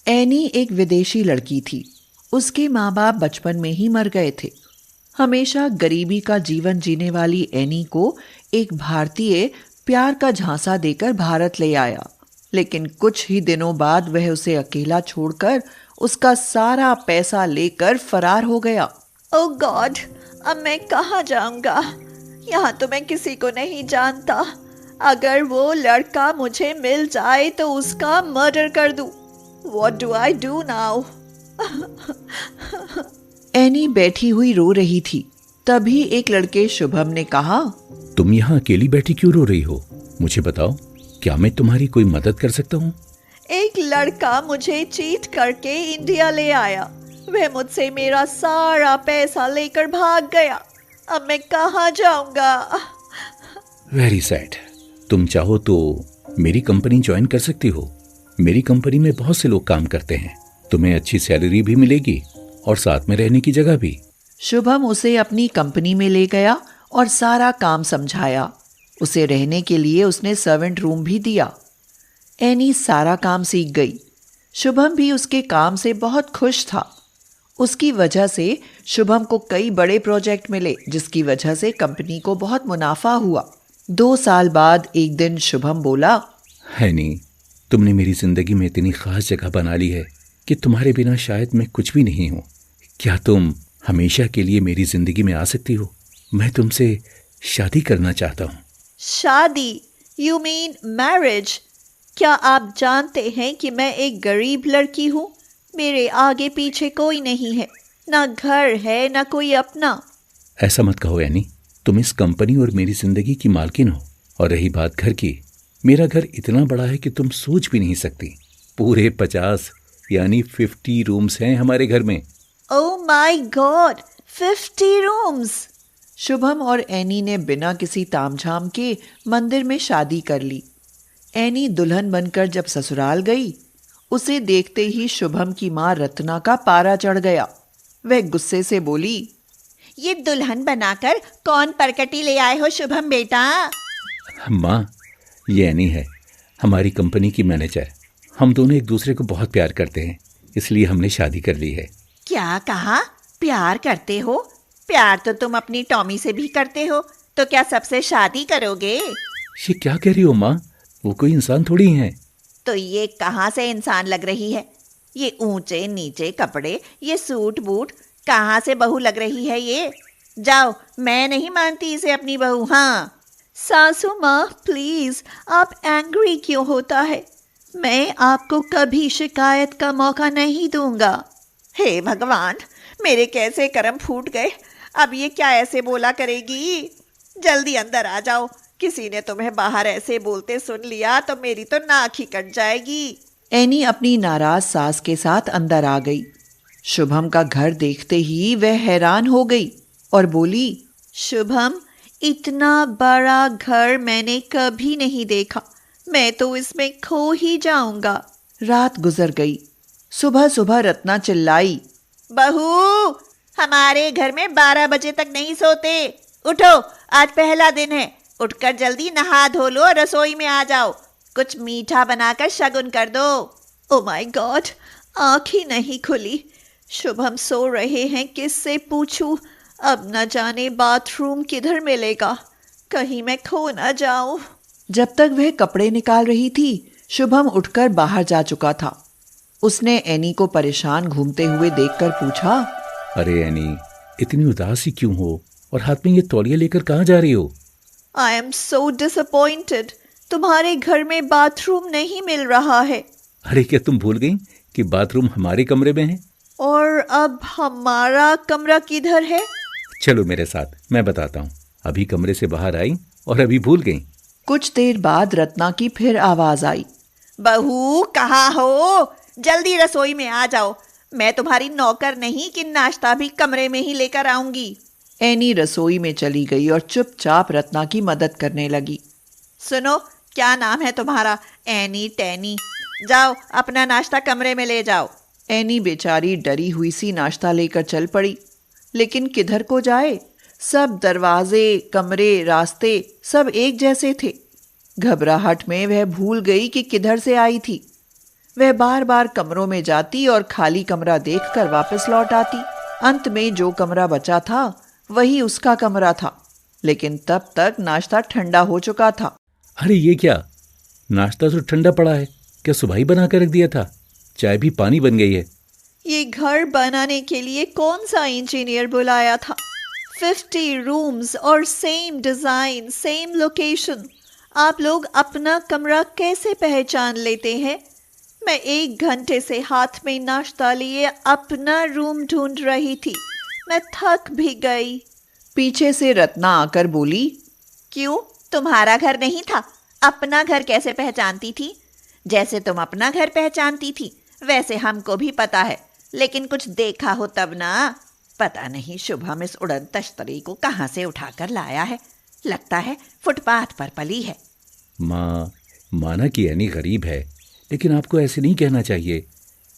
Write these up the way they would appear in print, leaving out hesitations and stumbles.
Any एक विदेशी लड़की थी। उसके माँ बाप बचपन में ही मर गए थे। हमेशा गरीबी का जीवन जीने वाली एनी को एक भारतीय प्यार का झांसा देकर भारत ले आया, लेकिन कुछ ही दिनों बाद वह उसे अकेला छोड़कर उसका सारा पैसा लेकर फरार हो गया। ओह गॉड, अब मैं कहाँ जाऊंगा? यहाँ तो मैं किसी को नहीं जानता। अगर वो लड़का मुझे मिल जाए तो उसका मर्डर कर दूं। What do I do now? Any बैठी हुई रो रही थी। तभी एक लड़के शुभम ने कहा, तुम यहाँ अकेली बैठी क्यों रो रही हो? मुझे बताओ, क्या मैं तुम्हारी कोई मदद कर सकता हूँ? एक लड़का मुझे चीट करके इंडिया ले आया। वह मुझसे मेरा सारा पैसा लेकर भाग गया। अब मैं कहाँ जाऊंगा? Very sad. तुम चाहो तो मेरी कंपनी ज्वाइन कर सकती हो। मेरी कंपनी में बहुत से लोग काम करते हैं। तुम्हें अच्छी सैलरी भी मिलेगी और साथ में रहने की जगह भी। शुभम उसे अपनी कंपनी में ले गया और सारा काम समझाया। उसे रहने के लिए उसने सर्वेंट रूम भी दिया। एनी सारा काम सीख गई। शुभम भी उसके काम से बहुत खुश था। उसकी वजह से शुभम को कई बड़े प्रोजेक्ट मिले, जिसकी वजह से कंपनी को बहुत मुनाफा हुआ। 2 साल बाद एक दिन शुभम बोला, एनी, तुमने मेरी जिंदगी में इतनी खास जगह बना ली है कि तुम्हारे बिना शायद मैं कुछ भी नहीं हूँ। क्या तुम हमेशा के लिए मेरी जिंदगी में आ सकती हो? मैं तुमसे शादी करना चाहता हूँ। शादी? You mean marriage? क्या आप जानते हैं कि मैं एक गरीब लड़की हूँ? मेरे आगे पीछे कोई नहीं है, ना घर है ना कोई अपना। ऐसा मत कहो एनी, तुम इस कंपनी और मेरी जिंदगी की मालकिन हो। और रही बात घर की, मेरा घर इतना बड़ा है कि तुम सोच भी नहीं सकती। पूरे 50 यानी 50 रूम्स हैं हमारे घर में। Oh my God, 50 rooms! Shubham और एनी ने बिना किसी तामझाम के मंदिर में शादी कर ली। एनी दुल्हन बनकर जब ससुराल गई, उसे देखते ही शुभम की माँ रत्ना का पारा चढ़ गया। वह गुस्से से बोली, ये दुल्हन बनाकर कौन परकटी ले आए हो शुभम बेटा? माँ, ये एनी है, हमारी कंपनी की मैनेजर। हम दोनों एक दूसरे को बहुत प्यार करते हैं, इसलिए हमने शादी कर ली है। क्या कहा? प्यार करते हो? प्यार तो तुम अपनी टॉमी से भी करते हो, तो क्या सबसे शादी करोगे? ये क्या कह रही हो माँ? वो कोई इंसान थोड़ी है। तो ये कहाँ से इंसान लग रही है? ये ऊंचे नीचे कपड़े, ये सूट बूट, कहाँ से बहू लग रही है ये? जाओ, मैं नहीं मानती इसे अपनी बहू। हाँ सासू माँ, प्लीज, आप एंग्री क्यों होता है? मैं आपको कभी शिकायत का मौका नहीं दूंगा। हे भगवान, मेरे कैसे कर्म फूट गए। अब ये क्या ऐसे बोला करेगी? जल्दी अंदर आ जाओ। किसी ने तुम्हें बाहर ऐसे बोलते सुन लिया तो मेरी तो नाक ही कट जाएगी। एनी अपनी नाराज सास के साथ अंदर आ गई। शुभम का घर देखते ही वह हैरान हो गई और बोली, शुभम, इतना बड़ा घर मैंने कभी नहीं देखा। मैं तो इसमें खो ही जाऊंगा। रात गुजर गई। सुबह सुबह रत्ना चिल्लाई, बहू, हमारे घर में 12 बजे तक नहीं सोते। उठो, आज पहला दिन है। उठकर जल्दी नहा धो लो, रसोई में आ जाओ। कुछ मीठा बनाकर शगुन कर दो। ओ माय गॉड, आँख ही नहीं खुली। शुभम सो रहे हैं, किससे पूछूं? अब न जाने बाथरूम किधर मिलेगा, कहीं मैं खो न जाऊं। जब तक वह कपड़े निकाल रही थी, शुभम उठकर बाहर जा चुका था। उसने एनी को परेशान घूमते हुए देखकर पूछा, अरे एनी, इतनी उदासी क्यों हो और हाथ में ये तौलिया लेकर कहाँ जा रही हो? I am so disappointed. तुम्हारे घर में बाथरूम नहीं मिल रहा है। अरे क्या तुम भूल गई कि बाथरूम हमारे कमरे में है? और अब हमारा कमरा किधर है? चलो मेरे साथ, मैं बताता हूँ। अभी कमरे से बाहर आई और अभी भूल गई। कुछ देर बाद रत्ना की फिर आवाज आई, बहू कहाँ हो? जल्दी रसोई में आ जाओ। मैं तुम्हारी नौकर नहीं कि नाश्ता भी कमरे में ही लेकर आऊंगी। एनी रसोई में चली गई और चुपचाप रत्ना की मदद करने लगी। सुनो, क्या नाम है तुम्हारा? एनी टैनी। जाओ, अपना नाश्ता कमरे में ले जाओ। एनी बेचारी डरी हुई सी नाश्ता लेकर चल पड़ी, लेकिन किधर को जाए? सब दरवाजे, कमरे, रास्ते सब एक जैसे थे। घबराहट में वह भूल गई कि किधर से आई थी। वह बार बार कमरों में जाती और खाली कमरा देखकर वापस लौट आती। अंत में जो कमरा बचा था वही उसका कमरा था, लेकिन तब तक नाश्ता ठंडा हो चुका था। अरे ये क्या, नाश्ता तो ठंडा पड़ा है। क्या सुबह ही बना कर रख दिया था? चाय भी पानी बन गई है। ये घर बनाने के लिए कौन सा इंजीनियर बुलाया था? 50 रूम्स और सेम डिजाइन, सेम लोकेशन। आप लोग अपना कमरा कैसे पहचान लेते हैं? मैं 1 घंटे से हाथ में नाश्ता लिए अपना रूम ढूंढ रही थी। मैं थक भी गई। पीछे से रत्ना आकर बोली, क्यों, तुम्हारा घर नहीं था? अपना घर कैसे पहचानती थी? जैसे तुम अपना घर पहचानती थी वैसे हमको भी पता है, लेकिन कुछ देखा हो तब ना। पता नहीं शुभम इस उड़न तश्तरी को कहाँ से उठाकर लाया है। लगता है फुटपाथ पर पली है। माँ, माना कि एनी गरीब है, लेकिन आपको ऐसे नहीं कहना चाहिए।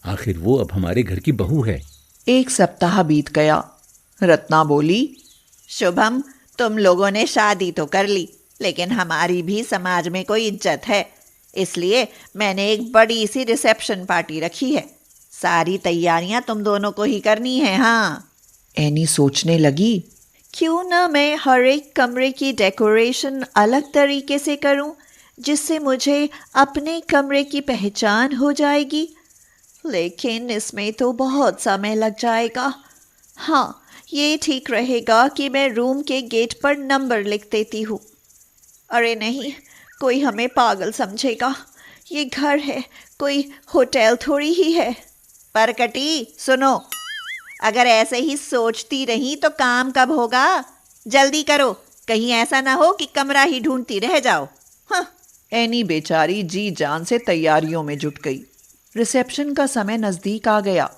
आखिर वो अब हमारे घर की बहू है। 1 सप्ताह बीत गया। रत्ना बोली, शुभम, तुम लोगों ने शादी तो कर ली, लेकिन हमारी भी समाज में कोई इज्जत है, इसलिए मैंने एक बड़ी सी रिसेप्शन पार्टी रखी है। सारी तैयारियां तुम दोनों को ही करनी है। हाँ। एनी सोचने लगी, क्यों ना मैं हर एक कमरे की डेकोरेशन अलग तरीके से करूं, जिससे मुझे अपने कमरे की पहचान हो जाएगी। लेकिन इसमें तो बहुत समय लग जाएगा। हाँ, ये ठीक रहेगा कि मैं रूम के गेट पर नंबर लिख देती हूँ। अरे नहीं, कोई हमें पागल समझेगा। ये घर है, कोई होटल थोड़ी ही है। परकटी सुनो, अगर ऐसे ही सोचती रही तो काम कब होगा? जल्दी करो, कहीं ऐसा ना हो कि कमरा ही ढूंढती रह जाओ। हाँ। एनी बेचारी जी जान से तैयारियों में जुट गई। रिसेप्शन का समय नजदीक आ गया।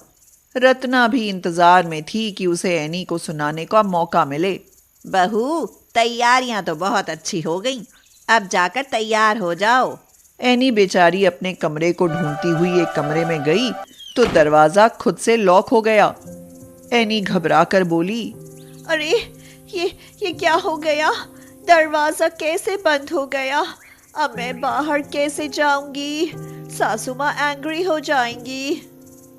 रत्ना भी इंतजार में थी कि उसे एनी को सुनाने का मौका मिले। बहू, तैयारियां तो बहुत अच्छी हो गईं, अब जाकर तैयार हो जाओ। एनी बेचारी अपने कमरे को ढूंढती हुई एक कमरे में गई तो दरवाजा खुद से लॉक हो गया। एनी घबरा कर बोली, अरे ये क्या हो गया? दरवाजा कैसे बंद हो गया? अब मैं बाहर कैसे जाऊंगी? सासू माँ एंग्री हो जाएंगी।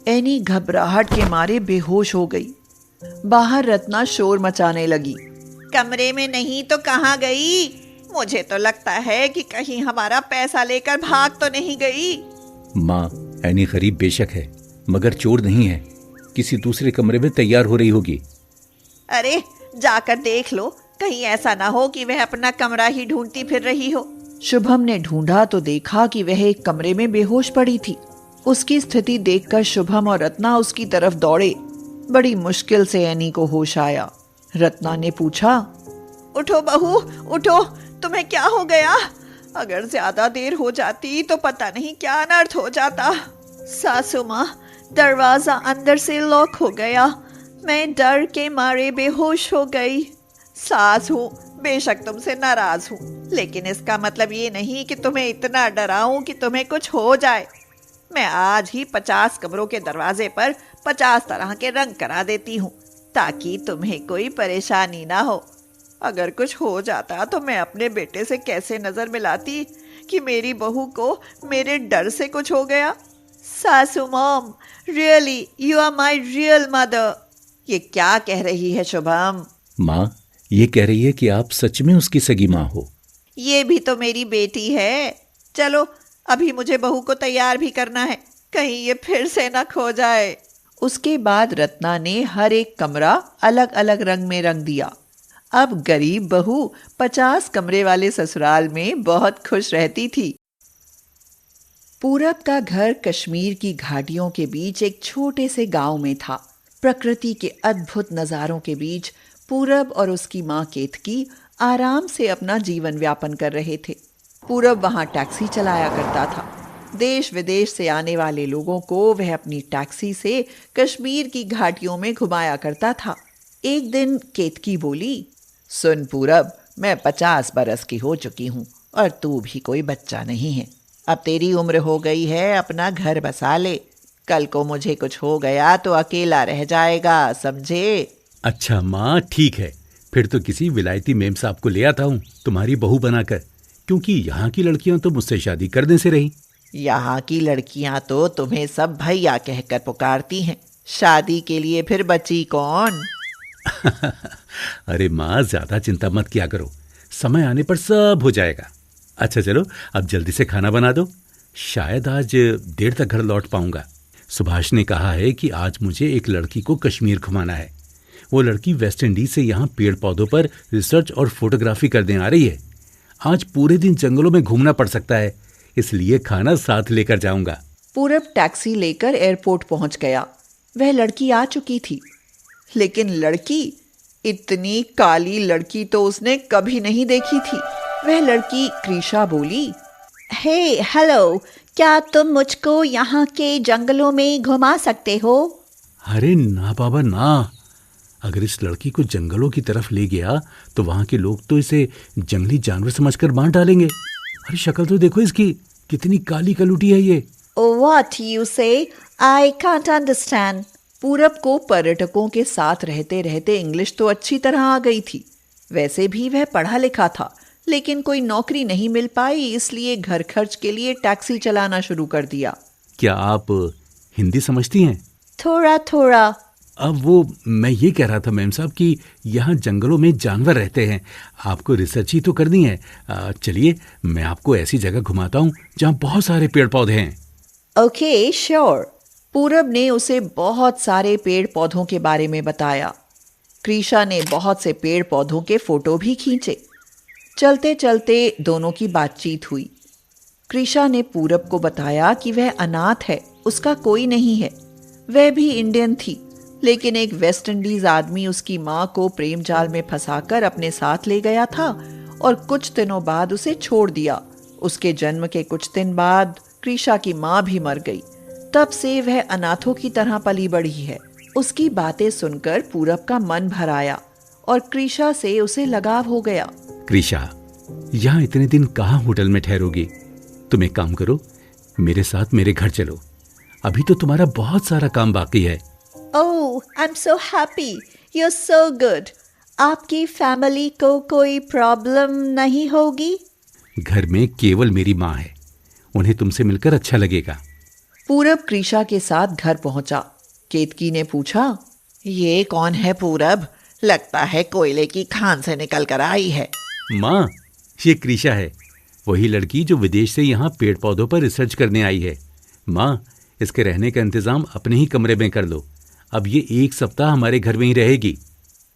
एनी घबराहट के मारे बेहोश हो गई। बाहर रत्ना शोर मचाने लगी, कमरे में नहीं तो कहाँ गई? मुझे तो लगता है कि कहीं हमारा पैसा लेकर भाग तो नहीं गई। माँ, एनी गरीब बेशक है, मगर चोर नहीं है। किसी दूसरे कमरे में तैयार हो रही होगी। अरे जाकर देख लो, कहीं ऐसा ना हो कि वह अपना कमरा ही ढूंढती फिर रही हो। शुभम ने ढूंढा तो देखा कि वह एक कमरे में बेहोश पड़ी थी। उसकी स्थिति देखकर शुभम और रत्ना उसकी तरफ दौड़े। बड़ी मुश्किल से एनी को होश आया। रत्ना ने पूछा, उठो बहू, उठो, तुम्हें क्या हो गया? अगर ज्यादा देर हो जाती तो पता नहीं क्या अनर्थ हो जाता। सासू माँ, दरवाजा अंदर से लॉक हो गया। मैं डर के मारे बेहोश हो गई। सास हूँ, बेशक तुमसे नाराज हूँ, लेकिन इसका मतलब ये नहीं कि तुम्हें इतना डराऊं कि तुम्हें कुछ हो जाए। मैं आज ही 50 कमरों के दरवाजे पर 50 तरह के रंग करा देती हूँ, ताकि तुम्हें कोई परेशानी ना हो। अगर कुछ हो जाता तो मैं अपने बेटे से कैसे नजर मिलाती कि मेरी बहू को मेरे डर से कुछ हो गया। सासू mom, really you are my real mother. ये क्या कह रही है शुभम? माँ, ये कह रही है कि आप सच में उसकी सगी माँ हो। ये भी तो मेरी बेटी है। चलो अभी मुझे बहू को तैयार भी करना है, कहीं ये फिर से न खो जाए। उसके बाद रत्ना ने हर एक कमरा अलग अलग रंग में रंग दिया। अब गरीब बहू 50 कमरे वाले ससुराल में बहुत खुश रहती थी। पूरब का घर कश्मीर की घाटियों के बीच एक छोटे से गांव में था। प्रकृति के अद्भुत नज़ारों के बीच पूरब और उसकी माँ केतकी आराम से अपना जीवन व्यापन कर रहे थे। पूरब वहाँ टैक्सी चलाया करता था। देश विदेश से आने वाले लोगों को वह अपनी टैक्सी से कश्मीर की घाटियों में घुमाया करता था। एक दिन केतकी बोली, सुन पूरब, मैं 50 बरस की हो चुकी हूँ और तू भी कोई बच्चा नहीं है। अब तेरी उम्र हो गई है, अपना घर बसा ले। कल को मुझे कुछ हो गया तो अकेला रह जाएगा, समझे? अच्छा माँ, ठीक है। फिर तो किसी विलायती मेम साहब को ले आता हूँ तुम्हारी बहू बनाकर, क्योंकि यहाँ की लड़कियां तो मुझसे शादी करने से रही। यहाँ की लड़कियां तो तुम्हें सब भैया कहकर पुकारती हैं। शादी के लिए फिर बची कौन? अरे माँ, ज्यादा चिंता मत किया करो, समय आने पर सब हो जाएगा। अच्छा चलो, अब जल्दी से खाना बना दो। शायद आज देर तक घर लौट पाऊंगा। सुभाष ने कहा है कि आज मुझे एक लड़की को कश्मीर घुमाना है। वो लड़की वेस्ट इंडीज से यहाँ पेड़ पौधों पर रिसर्च और फोटोग्राफी करने आ रही है। आज पूरे दिन जंगलों में घूमना पड़ सकता है, इसलिए खाना साथ लेकर जाऊंगा। पूरब टैक्सी लेकर एयरपोर्ट पहुंच गया। वह लड़की आ चुकी थी, लेकिन लड़की, इतनी काली लड़की तो उसने कभी नहीं देखी थी। वह लड़की कृषा बोली, हे हेलो, क्या तुम मुझको यहाँ के जंगलों में घुमा सकते हो? अरे ना बाबा ना, अगर इस लड़की को जंगलों की तरफ ले गया तो वहां के लोग तो इसे जंगली जानवर समझकर मार डालेंगे। अरे शक्ल तो देखो इसकी, कितनी काली कलूटी है ये। What you say? I can't understand. पूरब को पर्यटकों के साथ रहते रहते इंग्लिश तो अच्छी तरह आ गई थी। वैसे भी वह पढ़ा लिखा था, लेकिन कोई नौकरी नहीं मिल पाई, इसलिए घर खर्च के लिए टैक्सी चलाना शुरू कर दिया। क्या आप हिंदी समझती हैं? थोड़ा थोड़ा। अब वो मैं ये कह रहा था मैम साहब कि यहाँ जंगलों में जानवर रहते हैं, आपको रिसर्च ही तो करनी है। चलिए मैं आपको ऐसी जगह घुमाता हूँ जहाँ बहुत सारे पेड़ पौधे हैं। Okay sure. पूरब ने उसे बहुत सारे पेड़ पौधों के बारे में बताया। कृषा ने बहुत से पेड़ पौधों के फोटो भी खींचे। चलते चलते दोनों की बातचीत हुई। कृषा ने पूरब को बताया कि वह अनाथ है, उसका कोई नहीं है। वह भी इंडियन थी, लेकिन एक वेस्ट इंडीज आदमी उसकी माँ को प्रेम जाल में फंसाकर अपने साथ ले गया था और कुछ दिनों बाद उसे छोड़ दिया। उसके जन्म के कुछ दिन बाद कृषा की माँ भी मर गई। तब से वह अनाथों की तरह पली बढ़ी है। उसकी बातें सुनकर पूरब का मन भर आया और कृषा से उसे लगाव हो गया। कृषा, यहाँ इतने दिन कहाँ होटल में ठहरोगी? तुम एक काम करो, मेरे साथ मेरे घर चलो। अभी तो तुम्हारा बहुत सारा काम बाकी है। Oh, I'm so happy. You're so good. आपकी फैमिली को कोई प्रॉब्लम नहीं होगी? घर में केवल मेरी माँ है, उन्हें तुमसे मिलकर अच्छा लगेगा। पूरब कृषा के साथ घर पहुंचा। केतकी ने पूछा, ये कौन है पूरब? लगता है कोयले की खान से निकल कर आई है। माँ, ये कृषा है, वही लड़की जो विदेश से यहाँ पेड़ पौधों पर रिसर्च करने आई है। माँ, इसके रहने का इंतजाम अपने ही कमरे में कर लो। अब ये 1 सप्ताह हमारे घर में ही रहेगी।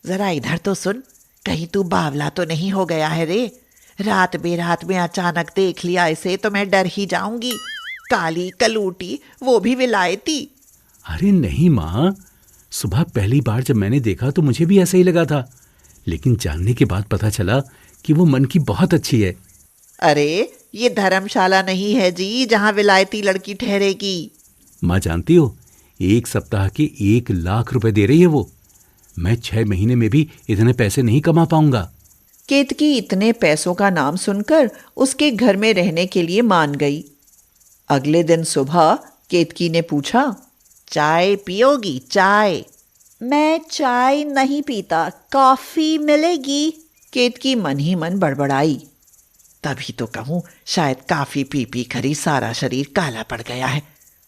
जरा इधर तो सुन, कहीं तू बावला तो नहीं हो गया है रे? रात बेरात में अचानक देख लिया इसे तो मैं डर ही जाऊंगी। काली कलूटी, वो भी विलायती। अरे नहीं माँ, सुबह पहली बार जब मैंने देखा तो मुझे भी ऐसा ही लगा था, लेकिन जानने के बाद पता चला कि वो मन की बहुत अच्छी है। अरे ये धर्मशाला नहीं है जी जहाँ विलायती लड़की ठहरेगी। माँ जानती हो, 1 सप्ताह के 1 लाख रुपए दे रही है वो। मैं 6 महीने में भी इतने पैसे नहीं कमा पाऊंगा। केतकी इतने पैसों का नाम सुनकर उसके घर में रहने के लिए मान गई। अगले दिन सुबह केतकी ने पूछा, चाय पियोगी? चाय? मैं चाय नहीं पीता, कॉफी मिलेगी? केतकी मन ही मन बड़बड़ाई। तभी तो कहूँ, शायद काफी पी पी कर ही सारा शरीर काला पड़ गया है।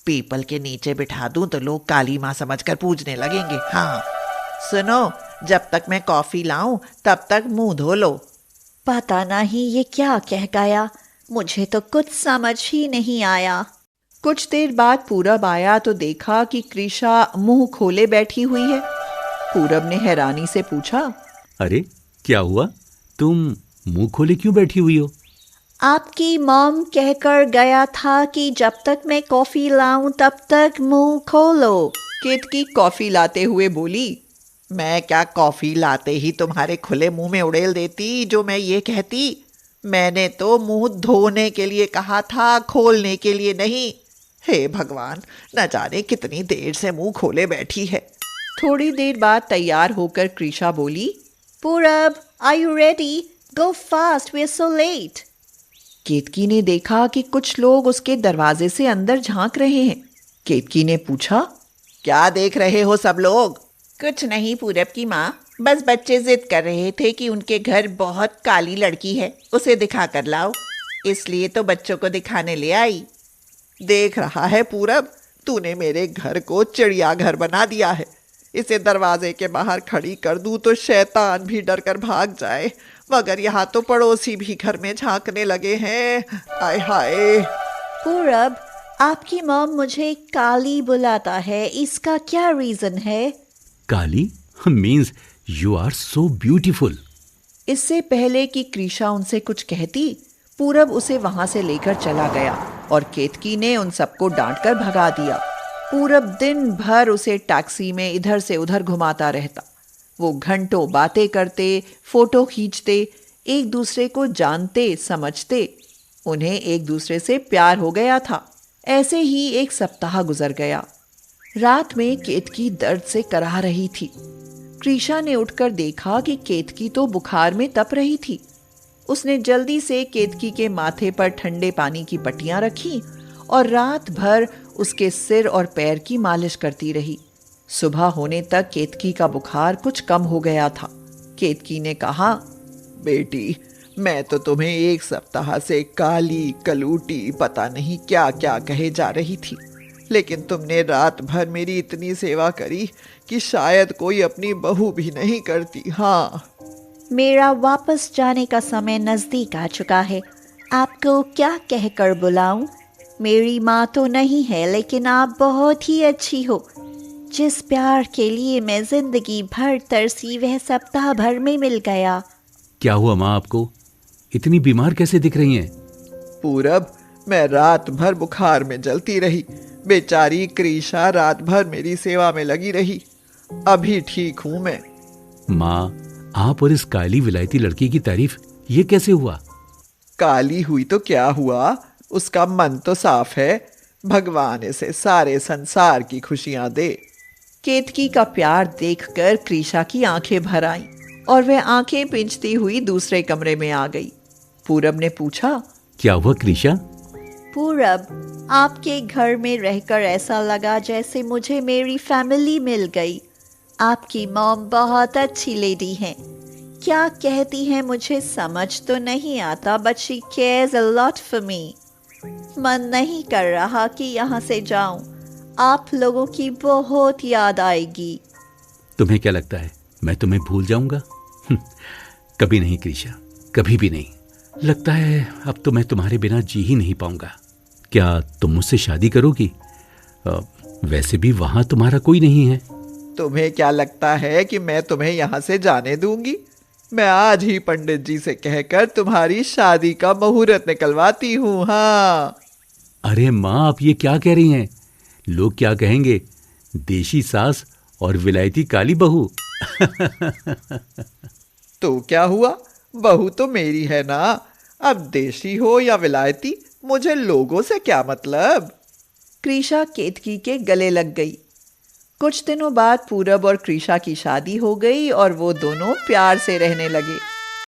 पीपल के नीचे बिठा दूं तो लोग काली माँ समझकर पूजने लगेंगे। हाँ सुनो, जब तक मैं कॉफी लाऊं तब तक मुंह धो लो। पता नहीं ये क्या कह गया, मुझे तो कुछ समझ ही नहीं आया। कुछ देर बाद पूरब आया तो देखा कि कृषा मुंह खोले बैठी हुई है। पूरब ने हैरानी से पूछा, अरे क्या हुआ, तुम मुंह खोले क्यों बैठी हुई हो? आपकी मॉम कहकर गया था कि जब तक मैं कॉफी लाऊं तब तक मुंह खोलो। केतकी कॉफी लाते हुए बोली, मैं क्या कॉफी लाते ही तुम्हारे खुले मुंह में उड़ेल देती जो मैं ये कहती? मैंने तो मुंह धोने के लिए कहा था, खोलने के लिए नहीं। हे भगवान, न जाने कितनी देर से मुंह खोले बैठी है। थोड़ी देर बाद तैयार होकर कृषा बोली, Purab, are you ready? Go fast, we are so late. Ketaki ने देखा कि कुछ लोग उसके दरवाजे से अंदर झांक रहे हैं। केतकी ने पूछा, क्या देख रहे हो सब लोग? कुछ नहीं पूरब की माँ, बस बच्चे जिद कर रहे थे कि उनके घर बहुत काली लड़की है, उसे दिखा कर लाओ, इसलिए तो बच्चों को दिखाने ले आई। देख रहा है पूरब, तूने मेरे घर को चिड़िया घर बना दिया है। इसे दरवाजे के बाहर खड़ी कर दूं तो शैतान भी डर कर भाग जाए, मगर यहाँ तो पड़ोसी भी घर में झांकने लगे हैं। आय हाय। पूरब, आपकी मॉम मुझे काली बुलाता है, इसका क्या रीजन है? Kali means you are so beautiful. इससे पहले कि कृषा उनसे कुछ कहती, पूरब उसे वहां से लेकर चला गया और केतकी ने उन सबको डांटकर भगा दिया। पूरब दिन भर उसे टैक्सी में इधर से उधर घुमाता रहता। वो घंटों बातें करते, फोटो खींचते, एक दूसरे को जानते समझते। उन्हें एक दूसरे से प्यार हो गया था। ऐसे ही एक सप्ताह गुजर गया। रात में केतकी दर्द से कराह रही थी। कृषा ने उठकर देखा कि केतकी तो बुखार में तप रही थी। उसने जल्दी से केतकी के माथे पर ठंडे पानी की पट्टियां रखी और रात भर उसके सिर और पैर की मालिश करती रही। सुबह होने तक केतकी का बुखार कुछ कम हो गया था। केतकी ने कहा, बेटी, मैं तो तुम्हें एक सप्ताह से काली कलूटी पता नहीं क्या क्या कहे जा रही थी, लेकिन तुमने रात भर मेरी इतनी सेवा करी कि शायद कोई अपनी बहू भी नहीं करती। हाँ, मेरा वापस जाने का समय नजदीक आ चुका है। आपको क्या कहकर बुलाऊं? मेरी माँ तो नहीं है, लेकिन आप बहुत ही अच्छी हो। जिस प्यार के लिए मैं जिंदगी भर तरसी, वह सप्ताह भर में मिल गया। क्या हुआ माँ आपको? इतनी बीमार कैसे दिख रही हैं? पूरब, मैं रात भर बुखार में जलती रही। बेचारी कृषा रात भर मेरी सेवा में लगी रही। अभी ठीक हूं मैं। माँ, आप और इस काली विलायती लड़की की तारीफ ये कैसे हुआ? काली हुई तो क्या हुआ, उसका मन तो साफ है। भगवान इसे सारे संसार की खुशियां दे। केतकी का प्यार देखकर कृषा की आंखें भर आईं और वह आंखें पिंचती हुई दूसरे कमरे में आ गई। पूरब ने पूछा, क्या हुआ कृषा? पूरब, आपके घर में रहकर ऐसा लगा जैसे मुझे मेरी फैमिली मिल गई। आपकी मॉम बहुत अच्छी लेडी हैं। क्या कहती हैं मुझे समझ तो नहीं आता, but she cares a lot for me. मन नहीं कर रहा कि यहाँ से जाऊं। आप लोगों की बहुत याद आएगी। तुम्हें क्या लगता है मैं तुम्हें भूल जाऊंगा? कभी नहीं कृषा, कभी भी नहीं। लगता है अब तो मैं तुम्हारे बिना जी ही नहीं पाऊंगा। क्या तुम मुझसे शादी करोगी? वैसे भी वहां तुम्हारा कोई नहीं है। तुम्हें क्या लगता है कि मैं तुम्हें यहाँ से जाने दूंगी? मैं आज ही पंडित जी से कहकर तुम्हारी शादी का मुहूर्त निकलवाती हूँ। हाँ। अरे माँ, आप ये क्या कह रही हैं? लोग क्या कहेंगे? देशी सास और विलायती काली बहू। तो क्या हुआ, बहू तो मेरी है ना। अब देशी हो या विलायती, मुझे लोगों से क्या मतलब। कृषा केतकी के गले लग गई। कुछ दिनों बाद पूरब और कृषा की शादी हो गई और वो दोनों प्यार से रहने लगे।